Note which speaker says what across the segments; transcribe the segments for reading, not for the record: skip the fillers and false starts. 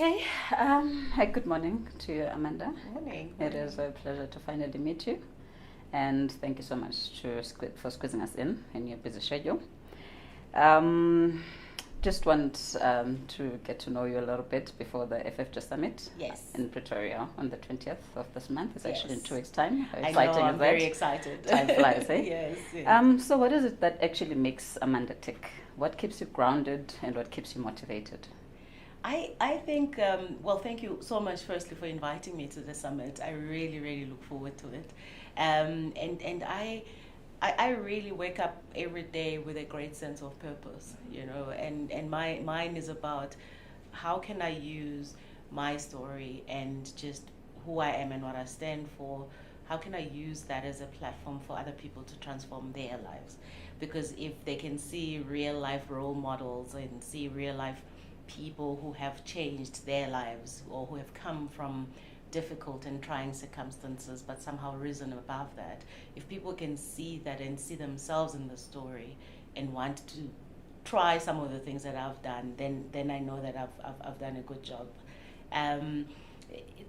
Speaker 1: Okay. Good morning to you, Amanda.
Speaker 2: Morning.
Speaker 1: It is a pleasure to finally meet you, and thank you so much for squeezing us in your busy schedule. Just want to get to know you a little bit before the FFG Summit.
Speaker 2: Yes.
Speaker 1: In Pretoria on the 20th of this month. It's actually in
Speaker 2: Yes.
Speaker 1: 2 weeks' time. How
Speaker 2: I
Speaker 1: exciting
Speaker 2: know, I'm
Speaker 1: is that?
Speaker 2: very excited.
Speaker 1: Time flies, eh?
Speaker 2: Yes.
Speaker 1: So what is it that actually makes Amanda tick? What keeps you grounded and what keeps you motivated?
Speaker 2: I think, well, thank you so much, firstly, for inviting me to the summit. I really, really look forward to it. And I really wake up every day with a great sense of purpose, and mine is about how can I use my story and just who I am and what I stand for. How can I use that as a platform for other people to transform their lives? Because if they can see real life role models and see real life people who have changed their lives or who have come from difficult and trying circumstances but somehow risen above that, if people can see that and see themselves in the story and want to try some of the things that I've done, then I know that I've done a good job.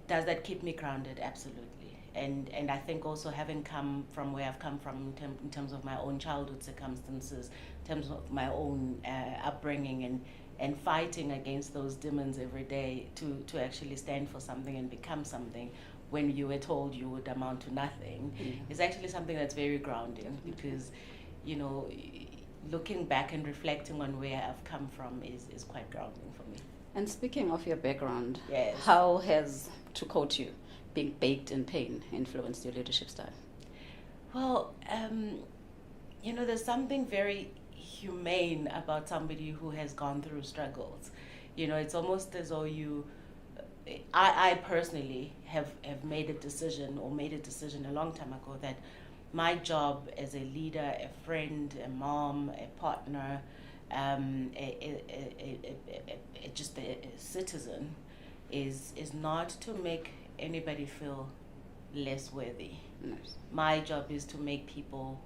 Speaker 2: Does that keep me grounded? Absolutely. And I think also having come from where I've come from in terms of my own childhood circumstances, in terms of my own upbringing and fighting against those demons every day to actually stand for something and become something when you were told you would amount to nothing, is actually something that's very grounding because, looking back and reflecting on where I've come from is quite grounding for me.
Speaker 1: And speaking of your background,
Speaker 2: Yes.
Speaker 1: how has, to quote you, being baked in pain influenced your leadership style?
Speaker 2: Well, there's something very humane about somebody who has gone through struggles. It's almost as though I personally have made a decision a long time ago that my job as a leader, a friend, a mom, a partner, just a citizen is not to make anybody feel less worthy.
Speaker 1: Nice.
Speaker 2: My job is to make people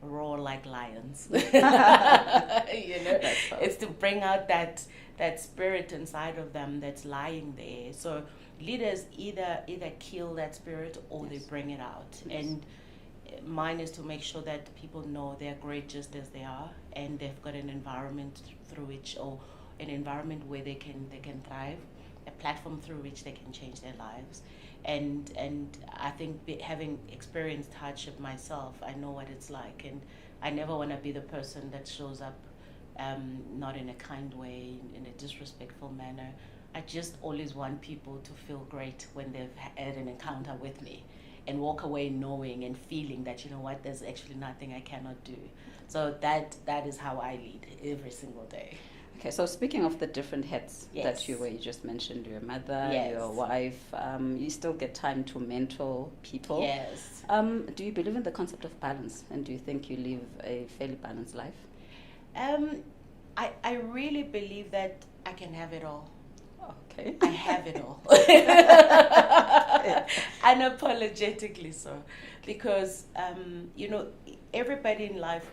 Speaker 2: roar like lions. It's to bring out that spirit inside of them that's lying there. So leaders either kill that spirit or they bring it out.
Speaker 1: Yes.
Speaker 2: And mine is to make sure that people know they're great just as they are, and they've got an environment through which, or an environment where they can thrive, a platform through which they can change their lives. And I think having experienced hardship myself, I know what it's like, and I never want to be the person that shows up not in a kind way, in a disrespectful manner. I just always want people to feel great when they've had an encounter with me and walk away knowing and feeling that, there's actually nothing I cannot do. So that is how I lead every single day.
Speaker 1: Okay, so speaking of the different hats
Speaker 2: Yes.
Speaker 1: that you just mentioned, your mother,
Speaker 2: Yes.
Speaker 1: your wife, you still get time to mentor people.
Speaker 2: Yes.
Speaker 1: Do you believe in the concept of balance, and do you think you live a fairly balanced life?
Speaker 2: I really believe that I can have it all.
Speaker 1: Okay.
Speaker 2: I have it all. Unapologetically so. Because, everybody in life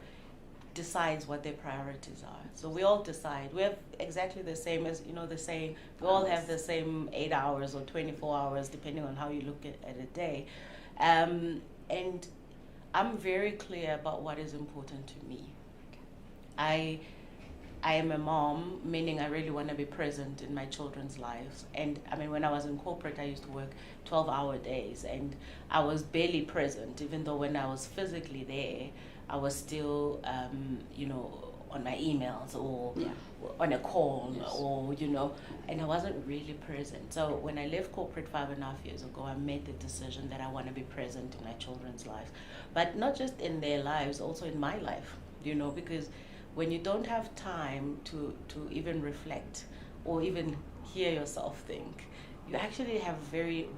Speaker 2: decides what their priorities are. So we all decide. We have exactly the same as, the same, we all have the same 8 hours or 24 hours, depending on how you look at a day. And I'm very clear about what is important to me. I am a mom, meaning I really want to be present in my children's lives. And when I was in corporate, I used to work 12-hour days, and I was barely present, even though when I was physically there, I was still, on my emails or on a call,
Speaker 1: Yes.
Speaker 2: or, and I wasn't really present. So when I left corporate 5.5 years ago, I made the decision that I want to be present in my children's lives. But not just in their lives, also in my life, because when you don't have time to even reflect or even hear yourself think, you actually have very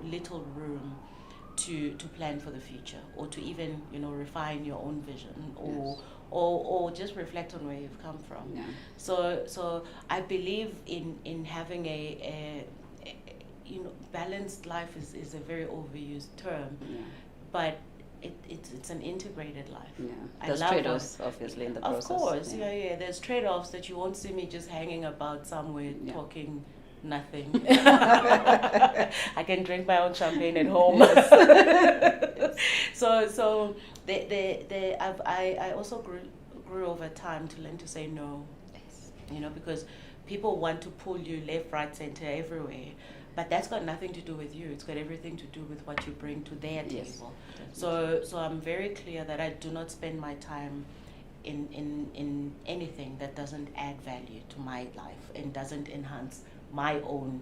Speaker 2: little room to plan for the future, or to even refine your own vision, or
Speaker 1: Yes.
Speaker 2: or just reflect on where you've come from.
Speaker 1: Yeah.
Speaker 2: So I believe in having a balanced life is a very overused term,
Speaker 1: Yeah.
Speaker 2: but it's an integrated life.
Speaker 1: Yeah.
Speaker 2: I
Speaker 1: There's
Speaker 2: love
Speaker 1: trade-offs, obviously, in the process.
Speaker 2: Of course, yeah. There's trade-offs that you won't see me just hanging about somewhere talking Nothing. I can drink my own champagne at home. So I also grew over time to learn to say no.
Speaker 1: Yes.
Speaker 2: Because people want to pull you left, right, center, everywhere. But that's got nothing to do with you. It's got everything to do with what you bring to their table. So I'm very clear that I do not spend my time in anything that doesn't add value to my life and doesn't enhance my own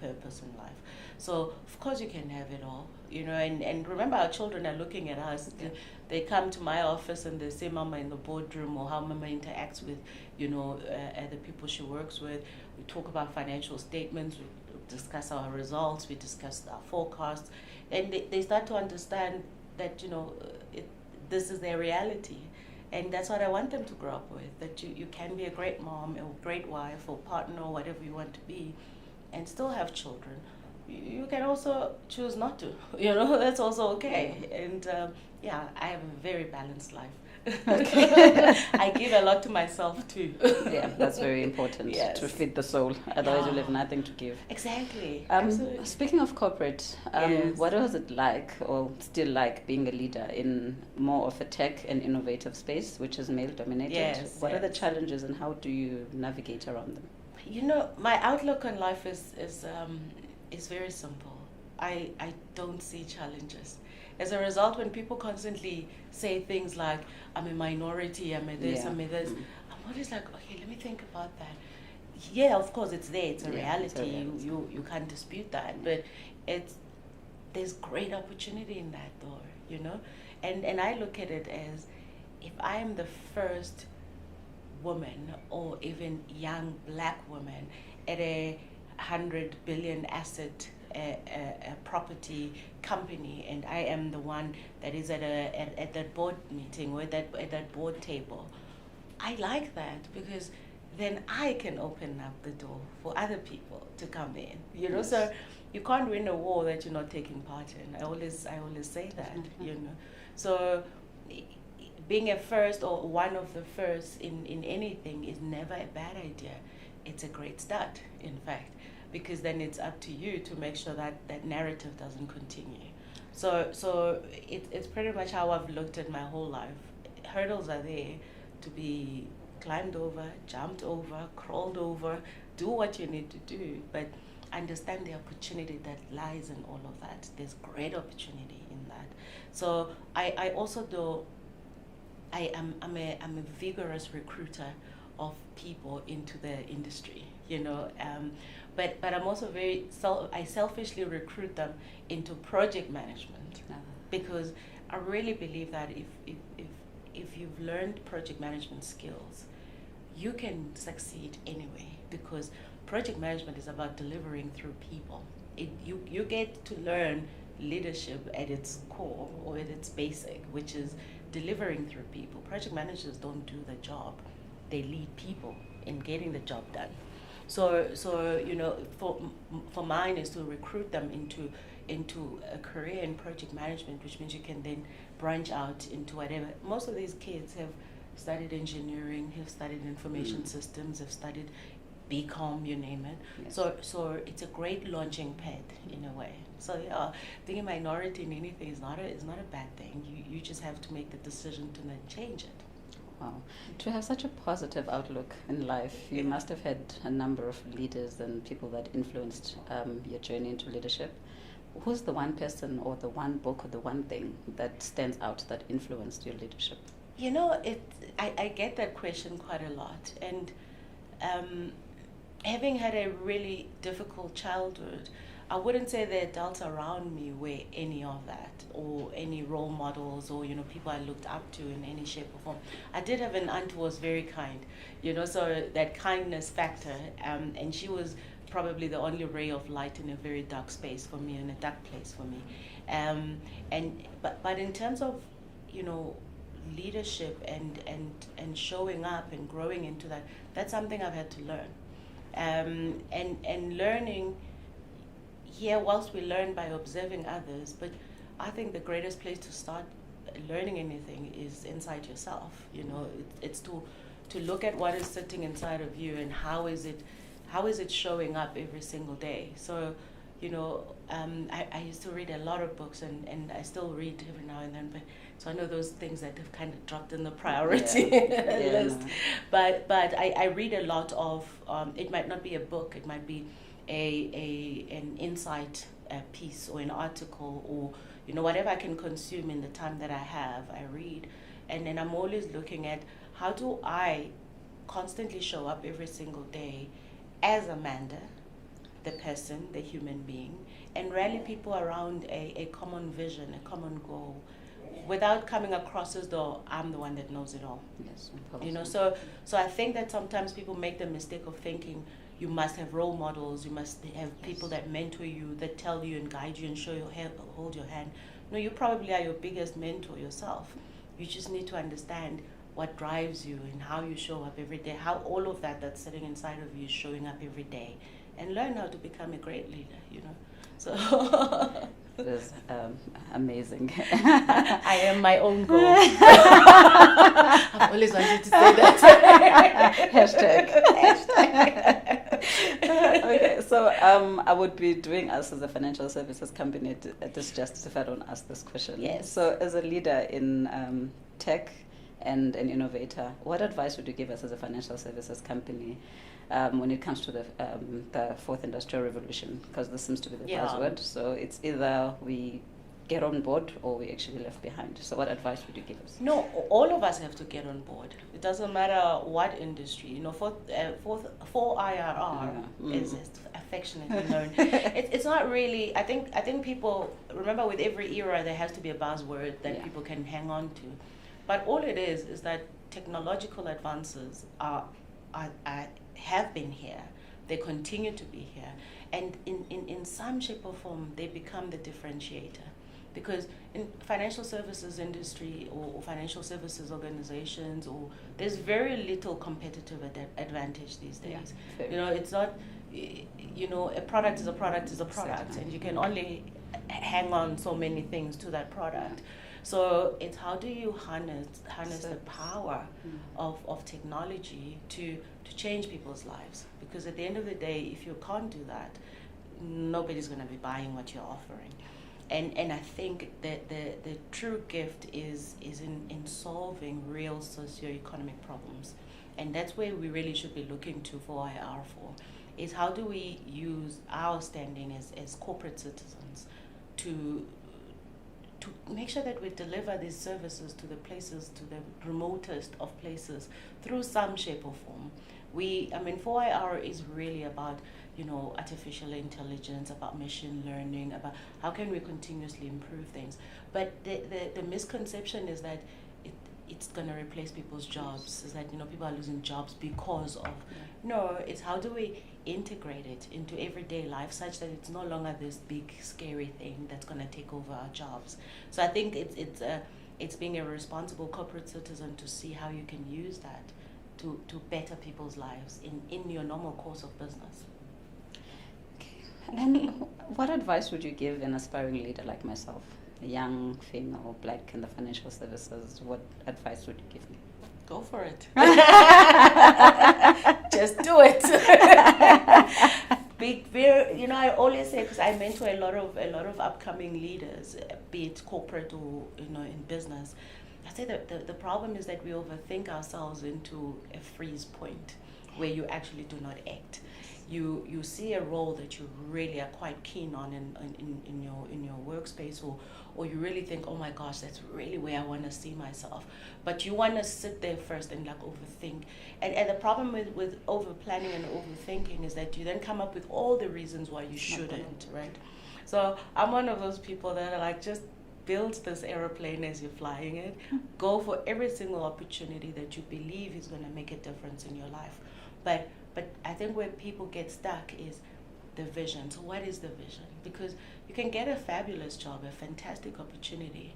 Speaker 2: purpose in life. So of course you can have it all, and remember our children are looking at us.
Speaker 1: Yeah.
Speaker 2: They come to my office and they see Mama in the boardroom or how Mama interacts with, the people she works with. We talk about financial statements, we discuss our results, we discuss our forecasts, and they start to understand that, this is their reality. And that's what I want them to grow up with, that you can be a great mom, a great wife, or partner, or whatever you want to be, and still have children. You can also choose not to, that's also okay. And I have a very balanced life. Okay. I give a lot to myself too.
Speaker 1: Yeah, that's very important,
Speaker 2: yes.
Speaker 1: to feed the soul. Otherwise, you have nothing to give.
Speaker 2: Exactly.
Speaker 1: Speaking of corporate,
Speaker 2: yes.
Speaker 1: what was it like, or still like, being a leader in more of a tech and innovative space, which is male dominated?
Speaker 2: Yes.
Speaker 1: What are the challenges, and how do you navigate around them?
Speaker 2: My outlook on life is very simple. I don't see challenges. As a result, when people constantly say things like, I'm a minority, I'm a this, I'm a this, I'm always like, okay, let me think about that. Yeah, of course it's there, it's a reality.
Speaker 1: It's a reality.
Speaker 2: You can't dispute that, but there's great opportunity in that though, And I look at it as, if I am the first woman or even young black woman at a 100 billion asset a property company, and I am the one that is at that board meeting or at that board table, I like that, because then I can open up the door for other people to come in.
Speaker 1: Yes.
Speaker 2: So you can't win a war that you're not taking part in. I always say that. So being a first or one of the first in anything is never a bad idea. It's a great start, in fact, because then it's up to you to make sure that that narrative doesn't continue. So it's pretty much how I've looked at my whole life. Hurdles are there to be climbed over, jumped over, crawled over, do what you need to do, but understand the opportunity that lies in all of that. There's great opportunity in that. So I also do, I'm a vigorous recruiter of people into the industry, but I'm also I selfishly recruit them into project management, because I really believe that if you've learned project management skills, you can succeed anyway, because project management is about delivering through people. You get to learn leadership at its core, or at its basic, which is delivering through people. Project managers don't do the job. They lead people in getting the job done. So for mine is to recruit them into a career in project management, which means you can then branch out into whatever. Most of these kids have studied engineering, have studied information systems, have studied BCom, you name it.
Speaker 1: Yes.
Speaker 2: So it's a great launching pad in a way. So being a minority in anything is not a bad thing. You just have to make the decision to then change it.
Speaker 1: Wow. To have such a positive outlook in life, you must have had a number of leaders and people that influenced your journey into leadership. Who's the one person or the one book or the one thing that stands out that influenced your leadership?
Speaker 2: I get that question quite a lot. And having had a really difficult childhood, I wouldn't say the adults around me were any of that, or any role models, or people I looked up to in any shape or form. I did have an aunt who was very kind, so that kindness factor, and she was probably the only ray of light in a very dark space for me, in a dark place for me. But in terms of leadership and showing up and growing into that, that's something I've had to learn, and learning. Here, whilst we learn by observing others, but I think the greatest place to start learning anything is inside yourself. It's to look at what is sitting inside of you, and how is it how is it showing up every single day? So, I used to read a lot of books, and I still read every now and then, but so I know those things that have kind of dropped in the priority list.
Speaker 1: No.
Speaker 2: But I read a lot of, it might not be a book, it might be an insight piece or an article, or whatever I can consume in the time that I have, I read. And then I'm always looking at, how do I constantly show up every single day as Amanda, the person, the human being, and rally people around a common vision, a common goal, without coming across as though I'm the one that knows it all.
Speaker 1: Yes.
Speaker 2: So I think that sometimes people make the mistake of thinking you must have role models, you must have people that mentor you, that tell you and guide you and show your hand, hold your hand. No, you probably are your biggest mentor yourself. You just need to understand what drives you and how you show up every day, how all of that that's sitting inside of you is showing up every day, and learn how to become a great leader, So
Speaker 1: it is amazing.
Speaker 2: I am my own goal. I've always wanted to say that.
Speaker 1: Hashtag. Okay, so I would be doing us as a financial services company a disjustice if I don't ask this question.
Speaker 2: Yes.
Speaker 1: So as a leader in tech and an innovator, what advice would you give us as a financial services company when it comes to the fourth industrial revolution? Because this seems to be the buzzword. So it's either we get on board or we actually left behind. So what advice would you give us?
Speaker 2: No, all of us have to get on board. It doesn't matter what industry. For IRR is affectionately known. It's not really. I think people remember, with every era there has to be a buzzword that people can hang on to. But all it is that technological advances have been here. They continue to be here. And in some shape or form, they become the differentiator. Because in financial services industry or financial services organizations, there's very little competitive advantage these days.
Speaker 1: Yeah,
Speaker 2: it's not, a product is a product is a product, and you can only hang on so many things to that product. So it's how do you harness the power of technology to change people's lives? Because at the end of the day, if you can't do that, nobody's going to be buying what you're offering. And I think that the true gift is in solving real socioeconomic problems. And that's where we really should be looking to for IR for, is how do we use our standing as corporate citizens to make sure that we deliver these services to the places, to the remotest of places, through some shape or form. 4IR is really about, artificial intelligence, about machine learning, about how can we continuously improve things. But the misconception is that it's going to replace people's jobs, is that, people are losing jobs because of. No, it's how do we integrate it into everyday life such that it's no longer this big scary thing that's going to take over our jobs. So I think it's being a responsible corporate citizen to see how you can use that to better people's lives in your normal course of business.
Speaker 1: Okay. And what advice would you give an aspiring leader like myself, a young female, black in the financial services? What advice would you give me?
Speaker 2: Go for it. Just do it. I always say, because I mentor a lot of upcoming leaders, be it corporate or in business. I say that the problem is that we overthink ourselves into a freeze point where you actually do not act. You see a role that you really are quite keen on in your workspace, or you really think, oh my gosh, that's really where I want to see myself. But you want to sit there first and overthink. And the problem with over planning and overthinking is that you then come up with all the reasons why you shouldn't, right? So I'm one of those people that are just build this aeroplane as you're flying it. Go for every single opportunity that you believe is going to make a difference in your life. But I think where people get stuck is the vision. So what is the vision? Because you can get a fabulous job, a fantastic opportunity,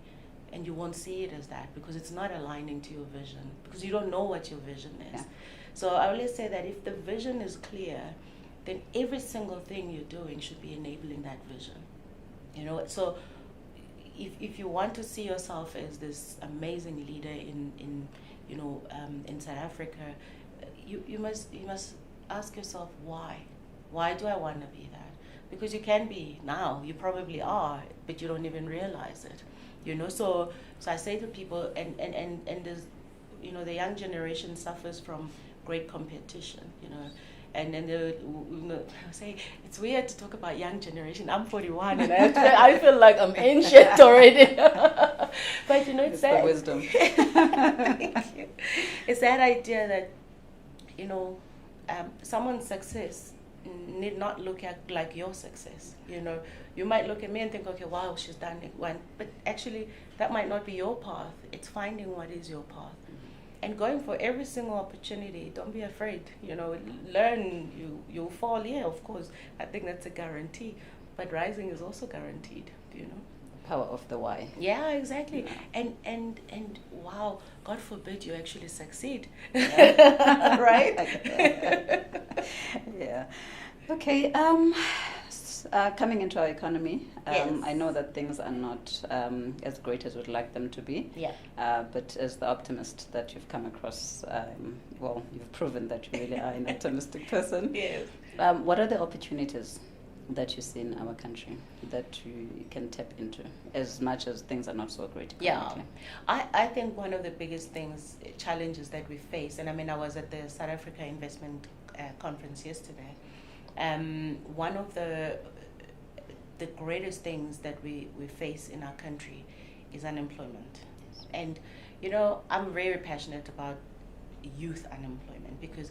Speaker 2: and you won't see it as that because it's not aligning to your vision, because you don't know what your vision is.
Speaker 1: Yeah.
Speaker 2: So I always say that if the vision is clear, then every single thing you're doing should be enabling that vision. So if you want to see yourself as this amazing leader in South Africa, you must ask yourself why. Why do I want to be that? Because you can be now, you probably are, but you don't even realize it. So I say to people, and there's, the young generation suffers from great competition, and then they say it's weird to talk about young generation. I'm 41 and I feel like I'm ancient already. But it's
Speaker 1: that the wisdom.
Speaker 2: Thank you. It's that idea that someone's success need not look at like your success. You might look at me and think, okay, wow, she's done it one, but actually that might not be your path. It's finding what is your path. And going for every single opportunity. Don't be afraid. Learn. You'll fall. Yeah, of course. I think that's a guarantee. But rising is also guaranteed.
Speaker 1: Power of the why.
Speaker 2: Yeah, exactly.
Speaker 1: Yeah.
Speaker 2: And wow, God forbid you actually succeed.
Speaker 1: Yeah.
Speaker 2: Right?
Speaker 1: Yeah. Okay. Coming into our economy,
Speaker 2: Yes.
Speaker 1: I know that things are not as great as we'd like them to be.
Speaker 2: Yeah.
Speaker 1: But as the optimist that you've come across, you've proven that you really are an optimistic person.
Speaker 2: Yes.
Speaker 1: What are the opportunities that you see in our country that you can tap into, as much as things are not so great economically?
Speaker 2: Yeah, I think one of the biggest challenges that we face, and I was at the South Africa Investment Conference yesterday. One of the greatest things that we face in our country is unemployment. Yes. And I'm very passionate about youth unemployment, because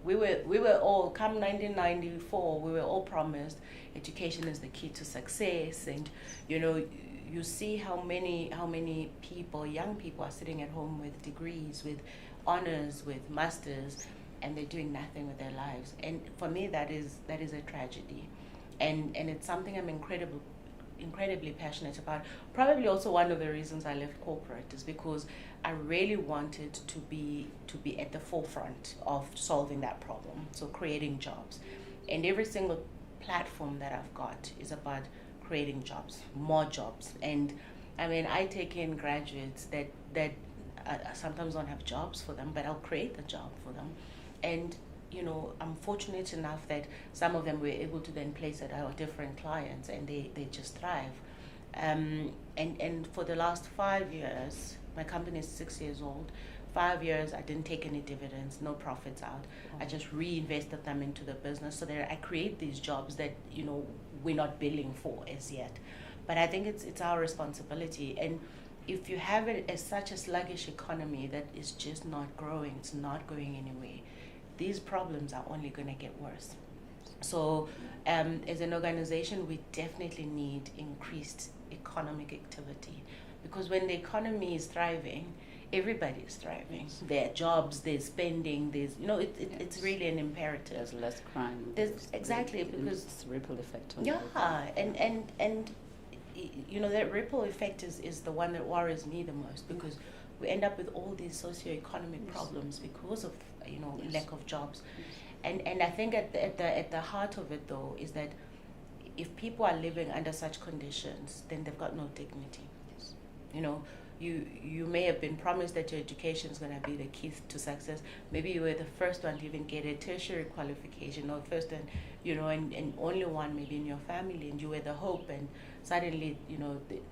Speaker 2: we were all, come 1994, we were all promised education is the key to success, and you see how many people, young people, are sitting at home with degrees, with honors, with masters, and they're doing nothing with their lives. And for me, that is a tragedy, and it's something I'm incredibly passionate about. Probably also one of the reasons I left corporate is because I really wanted to be at the forefront of solving that problem, so creating jobs. And every single platform that I've got is about creating jobs, more jobs. And I take in graduates that sometimes don't have jobs for them, but I'll create the job for them. And I'm fortunate enough that some of them were able to then place at our different clients, and they just thrive. And for the last 5 years, my company is 6 years old. 5 years, I didn't take any dividends, no profits out. I just reinvested them into the business so that I create these jobs that we're not billing for as yet. But I think it's our responsibility. And if you have such a sluggish economy that is just not growing, it's not going anywhere, these problems are only going to get worse. So as an organization, we definitely need increased economic activity, because when the economy is thriving, everybody is thriving. There are jobs, there's spending, there's it's really an imperative.
Speaker 1: There's less crime.
Speaker 2: Exactly, because
Speaker 1: it's ripple effect.
Speaker 2: And that ripple effect is the one that worries me the most, because we end up with all these socio-economic problems because of lack of jobs. And I think at the heart of it, though, is that if people are living under such conditions, then they've got no dignity. Yes. You may have been promised that your education is going to be the key to success. Maybe you were the first one to even get a tertiary qualification, or first one, and only one maybe in your family, and you were the hope, and suddenly,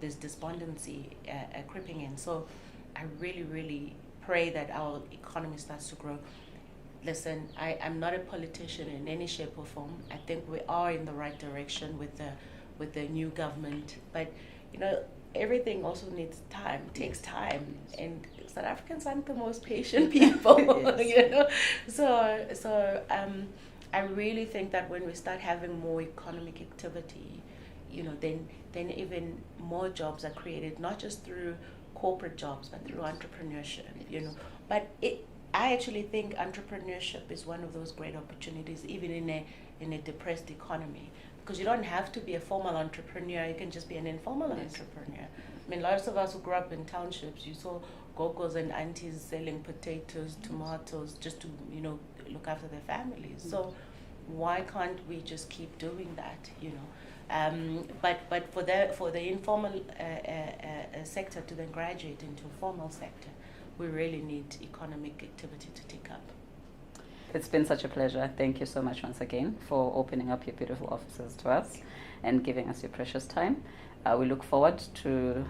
Speaker 2: there's despondency creeping in. So I really, really pray that our economy starts to grow. Listen, I'm not a politician in any shape or form. I think we are in the right direction with the new government, but everything also needs time. It takes time, and South Africans aren't the most patient people. So I really think that when we start having more economic activity, then even more jobs are created, not just through corporate jobs, but through entrepreneurship. But I actually think entrepreneurship is one of those great opportunities, even in a depressed economy, because you don't have to be a formal entrepreneur. You can just be an informal entrepreneur. Lots of us who grew up in townships, you saw gogos and aunties selling potatoes, tomatoes, just to look after their families. So why can't we just keep doing that? But for the informal sector to then graduate into a formal sector, we really need economic activity to take up.
Speaker 1: It's been such a pleasure. Thank you so much once again for opening up your beautiful offices to us and giving us your precious time. We look forward to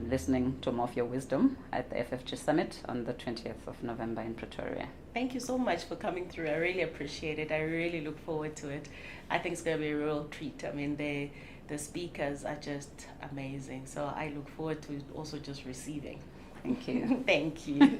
Speaker 1: listening to more of your wisdom at the FFG Summit on the 20th of November in Pretoria.
Speaker 2: Thank you so much for coming through. I really appreciate it. I really look forward to it. I think it's going to be a real treat. I mean, the speakers are just amazing. So I look forward to also just receiving.
Speaker 1: Thank you.
Speaker 2: Thank you.